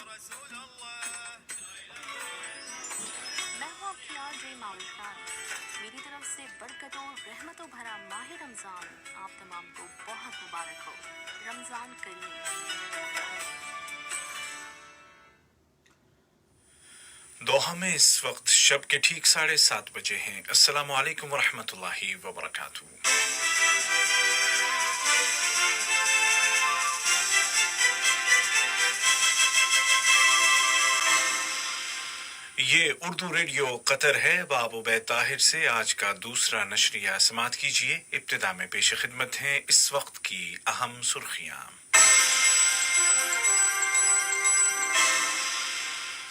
میں ہوں آپ کی RJ معاون خان. میری طرف سے برکتوں رحمتوں بھرا ماہ رمضان آپ تمام کو بہت مبارک ہو. رمضان کریم. دوحہ میں اس وقت شب کے ٹھیک 7:30 بجے ہیں. السلام علیکم ورحمۃ اللہ وبرکاتہ. یہ اردو ریڈیو قطر ہے. باب عبید طاہر سے آج کا دوسرا نشریہ سماعت کیجیے. ابتدا میں پیش خدمت ہیں اس وقت کی اہم سرخیاں.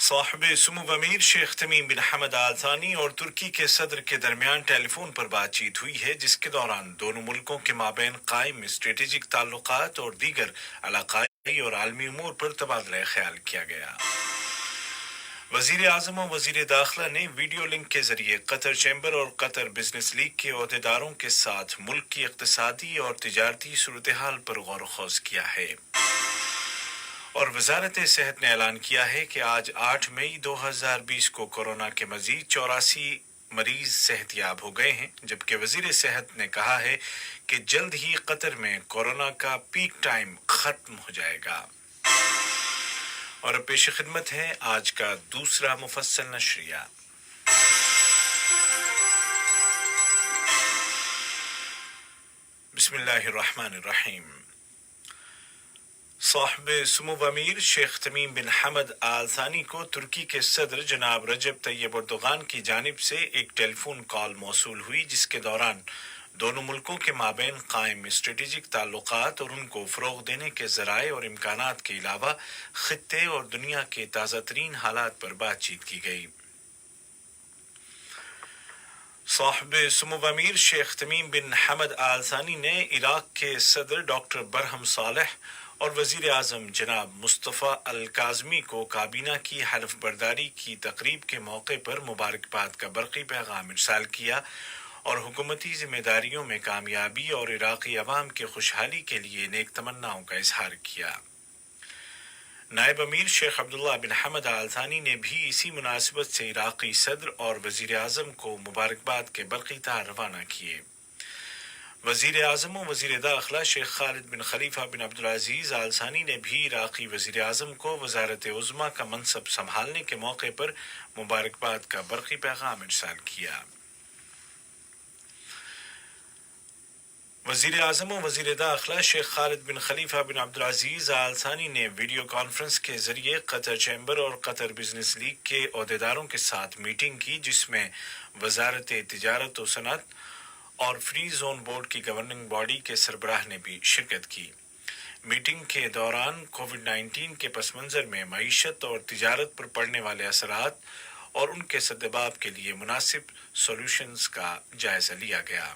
صاحب سمو امیر شیخ تمیم بن حمد آل ثانی اور ترکی کے صدر کے درمیان ٹیلی فون پر بات چیت ہوئی ہے، جس کے دوران دونوں ملکوں کے مابین قائم اسٹریٹجک تعلقات اور دیگر علاقائی اور عالمی امور پر تبادلہ خیال کیا گیا. وزیر اعظم و وزیر داخلہ نے ویڈیو لنک کے ذریعے قطر چیمبر اور قطر بزنس لیگ کے عہدیداروں کے ساتھ ملک کی اقتصادی اور تجارتی صورتحال پر غور و خوض کیا ہے. اور وزارت صحت نے اعلان کیا ہے کہ آج 8 مئی 2020 کو کورونا کے مزید 84 مریض صحت یاب ہو گئے ہیں، جبکہ وزیر صحت نے کہا ہے کہ جلد ہی قطر میں کورونا کا پیک ٹائم ختم ہو جائے گا. اور اب پیش خدمت ہے آج کا دوسرا مفصل نشریہ. بسم اللہ الرحمن الرحیم. صاحب سمو امیر شیخ تمیم بن حمد آل ثانی کو ترکی کے صدر جناب رجب طیب اردوغان کی جانب سے ایک ٹیلی فون کال موصول ہوئی، جس کے دوران دونوں ملکوں کے مابین قائم اسٹریٹجک تعلقات اور ان کو فروغ دینے کے ذرائع اور امکانات کے علاوہ خطے اور دنیا کے تازہ ترین حالات پر بات چیت کی گئی. صاحب سمو امیر شیخ تمیم بن حمد آل ثانی نے عراق کے صدر ڈاکٹر برہم صالح اور وزیر اعظم جناب مصطفیٰ الکاظمی کو کابینہ کی حلف برداری کی تقریب کے موقع پر مبارکباد کا برقی پیغام ارسال کیا اور حکومتی ذمہ داریوں میں کامیابی اور عراقی عوام کی خوشحالی کے لیے نیک تمناؤں کا اظہار کیا. نائب امیر شیخ عبداللہ بن حمد آل ثانی نے بھی اسی مناسبت سے عراقی صدر اور وزیر اعظم کو مبارکباد کے برقی تار روانہ کیے. وزیر اعظم و وزیر داخلہ شیخ خالد بن خلیفہ بن عبدالعزیز آل ثانی نے بھی عراقی وزیر اعظم کو وزارت عظمیٰ کا منصب سنبھالنے کے موقع پر مبارکباد کا برقی پیغام ارسال کیا. وزیر اعظم و وزیر داخلہ شیخ خالد بن خلیفہ بن عبدالعزیز آل ثانی نے ویڈیو کانفرنس کے ذریعے قطر چیمبر اور قطر بزنس لیگ کے عہدیداروں کے ساتھ میٹنگ کی، جس میں وزارت تجارت و صنعت اور فری زون بورڈ کی گورننگ باڈی کے سربراہ نے بھی شرکت کی. میٹنگ کے دوران کووڈ 19 کے پس منظر میں معیشت اور تجارت پر پڑنے والے اثرات اور ان کے سدباب کے لیے مناسب سولوشنز کا جائزہ لیا گیا.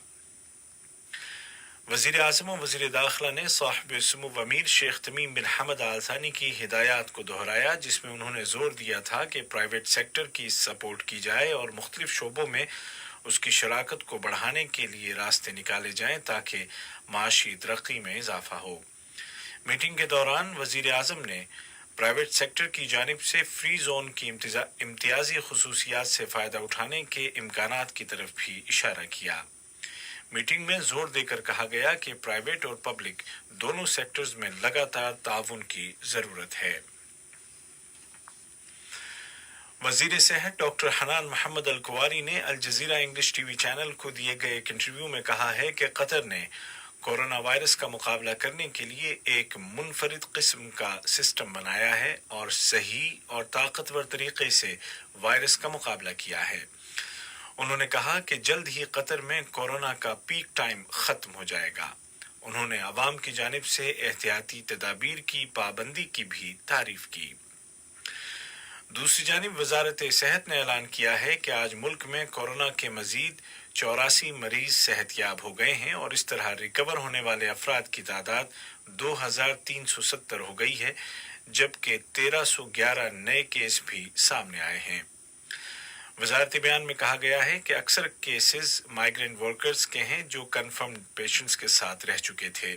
وزیر اعظم و وزیر داخلہ نے صاحب سمو امیر شیخ تمیم بن حمد آل ثانی کی ہدایات کو دہرایا، جس میں انہوں نے زور دیا تھا کہ پرائیویٹ سیکٹر کی سپورٹ کی جائے اور مختلف شعبوں میں اس کی شراکت کو بڑھانے کے لیے راستے نکالے جائیں تاکہ معاشی ترقی میں اضافہ ہو. میٹنگ کے دوران وزیر اعظم نے پرائیویٹ سیکٹر کی جانب سے فری زون کی امتیازی خصوصیات سے فائدہ اٹھانے کے امکانات کی طرف بھی اشارہ کیا. میٹنگ میں زور دے کر کہا گیا کہ پرائیویٹ اور پبلک دونوں سیکٹرز میں لگاتار تعاون کی ضرورت ہے. وزیر صحت ڈاکٹر حنان محمد الکواری نے Al Jazeera English T V channel کو دیے گئے ایک انٹرویو میں کہا ہے کہ قطر نے کورونا وائرس کا مقابلہ کرنے کے لیے ایک منفرد قسم کا سسٹم بنایا ہے اور صحیح اور طاقتور طریقے سے وائرس کا مقابلہ کیا ہے. انہوں نے کہا کہ جلد ہی قطر میں کورونا کا پیک ٹائم ختم ہو جائے گا. انہوں نے عوام کی جانب سے احتیاطی تدابیر کی پابندی کی بھی تعریف کی. دوسری جانب وزارت صحت نے اعلان کیا ہے کہ آج ملک میں کورونا کے مزید 84 مریض صحت یاب ہو گئے ہیں اور اس طرح ریکور ہونے والے افراد کی تعداد 2370 ہو گئی ہے، جبکہ 1311 نئے کیس بھی سامنے آئے ہیں. وزارتی بیان میں کہا گیا ہے کہ اکثر کیسز مائیگرینٹ ورکرز کے ہیں جو کنفرمڈ پیشنٹس کے ساتھ رہ چکے تھے.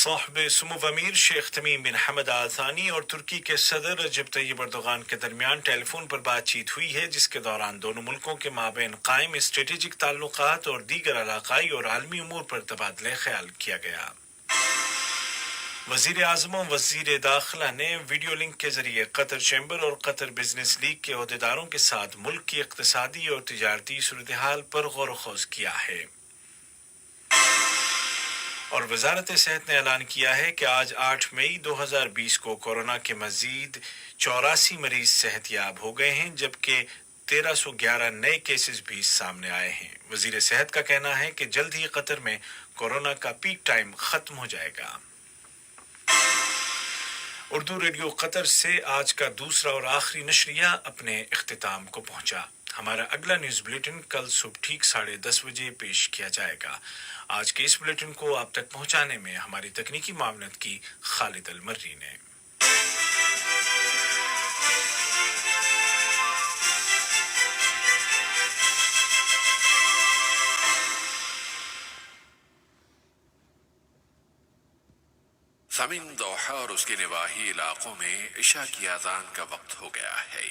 صاحب سمو امیر شیخ تمیم بن حمد آل ثانی اور ترکی کے صدر رجب طیب اردوغان کے درمیان ٹیلی فون پر بات چیت ہوئی ہے، جس کے دوران دونوں ملکوں کے مابین قائم اسٹریٹجک تعلقات اور دیگر علاقائی اور عالمی امور پر تبادلہ خیال کیا گیا۔ وزیر اعظم و وزیر داخلہ نے ویڈیو لنک کے ذریعے قطر چیمبر اور قطر بزنس لیگ کے عہدیداروں کے ساتھ ملک کی اقتصادی اور تجارتی صورتحال پر غور و خوض کیا ہے۔ اور وزارت صحت نے اعلان کیا ہے کہ آج 8 مئی 2020 کو کورونا کے مزید 84 مریض صحت یاب ہو گئے ہیں، جبکہ 1311 نئے کیسز بھی سامنے آئے ہیں۔ وزیر صحت کا کہنا ہے کہ جلد ہی قطر میں کورونا کا پیک ٹائم ختم ہو جائے گا۔ اردو ریڈیو قطر سے آج کا دوسرا اور آخری نشریہ اپنے اختتام کو پہنچا۔ ہمارا اگلا نیوز بلیٹن کل صبح ٹھیک 10:30 بجے پیش کیا جائے گا۔ آج کے اس بلیٹن کو آپ تک پہنچانے میں ہماری تکنیکی معاونت کی خالد المری نے۔ سامعین، دوحہ اور اس کے نواحی علاقوں میں عشاء کی اذان کا وقت ہو گیا ہے۔